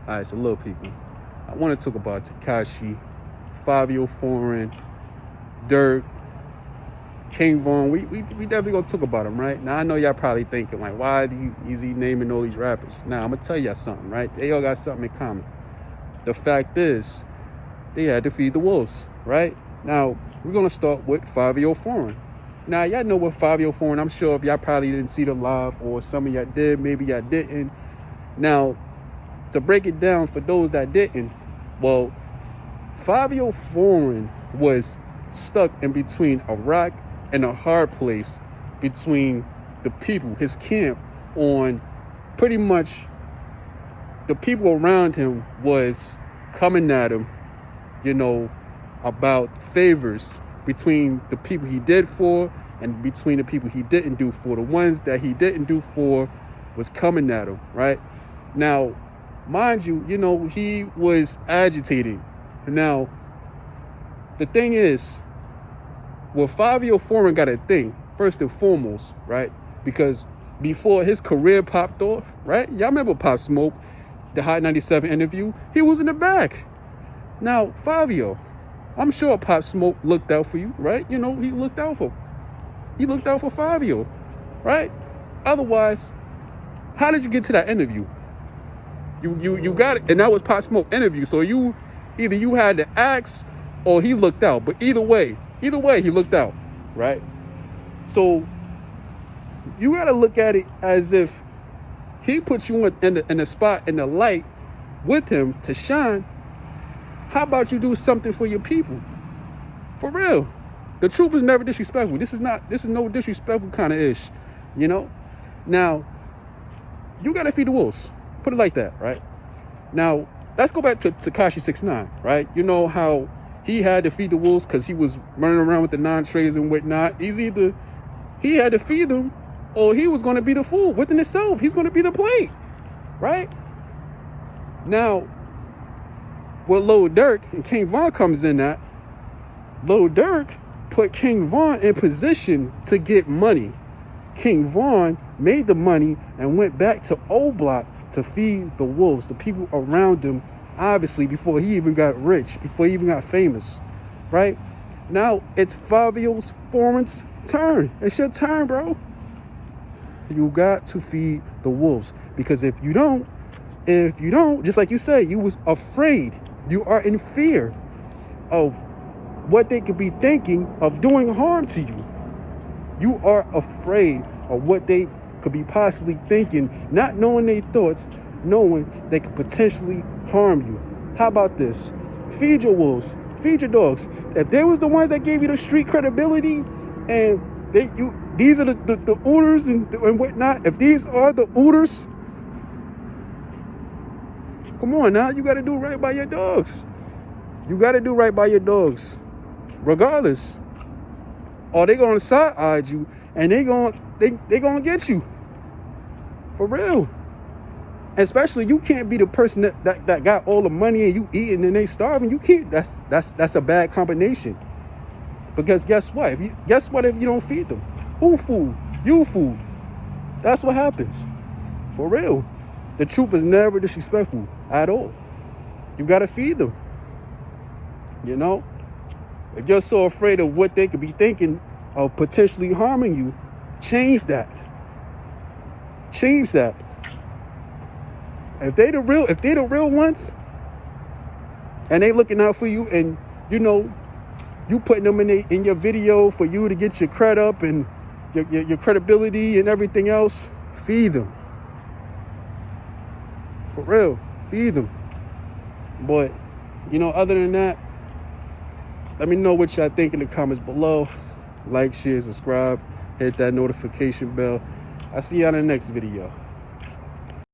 All right, so little people, I want to talk about Tekashi, Fivio Foreign, Durk, King Von. We definitely gonna talk about them, right? Now I know y'all probably thinking like, why is he naming all these rappers? Now I'm gonna tell y'all something, right? They all got something in common. The fact is, they had to feed the wolves, right? Now we're gonna start with Fivio Foreign. Now y'all know what Fivio Foreign. I'm sure if y'all probably didn't see the live, or some of y'all did, maybe y'all didn't. Now, to break it down for those that didn't, well, Fivio Foreign was stuck in between a rock and a hard place between the people, his camp, on pretty much the people around him was coming at him, about favors between the people he did for and between the people he didn't do for. The ones that he didn't do for was coming at him, right? Now, mind you, he was agitated. Now, the thing is, well, Fivio Foreign got a thing, first and foremost, right? Because before his career popped off, right? Y'all remember Pop Smoke, the Hot 97 interview? He was in the back. Now, Fivio, I'm sure Pop Smoke looked out for you, right? He looked out for Fivio, right? Otherwise, how did you get to that interview? You got it, and that was Pop Smoke interview. So either you had to ask or he looked out. But either way, he looked out, right? So you got to look at it as if he put you in the spot, in the light with him to shine. How about you do something for your people? For real. The truth is never disrespectful. This is no disrespectful kind of ish, Now, you got to feed the wolves. Put it like that, right? Now, let's go back to Tekashi 6ix9ine, right? You know how he had to feed the wolves because he was running around with the non-trays and whatnot. Either he had to feed them or he was going to be the fool within himself. He's going to be the plate, right? Now, what Lil Durk and King Von comes in at, Lil Durk put King Von in position to get money. King Von made the money and went back to Old Block to feed the wolves, the people around him, obviously, before he even got rich, before he even got famous, right? Now, it's Fivio Foreign's turn. It's your turn, bro. You got to feed the wolves. Because if you don't, just like you said, you was afraid. You are in fear of what they could be thinking of doing harm to you. You are afraid of what they could be possibly thinking, not knowing their thoughts, knowing they could potentially harm you. How about this? Feed your wolves, feed your dogs. If they was the ones that gave you the street credibility, and these are the ooders and whatnot, if these are the ooders, come on now, you got to do right by your dogs. You got to do right by your dogs, regardless. Or they gonna side-eye you, and they gonna get you. For real. Especially, you can't be the person that got all the money and you eating and they starving. You can't. That's a bad combination. Because guess what? If you don't feed them? Who food? You food. That's what happens. For real. The truth is never disrespectful at all. You gotta feed them. If you're so afraid of what they could be thinking of potentially harming you, change that. Change that. If they the real ones, and they looking out for you, and you putting them in your video for you to get your cred up and your credibility and everything else, feed them. For real, feed them. But other than that, let me know what y'all think in the comments below. Like, share, subscribe, hit that notification bell. I'll see y'all in the next video.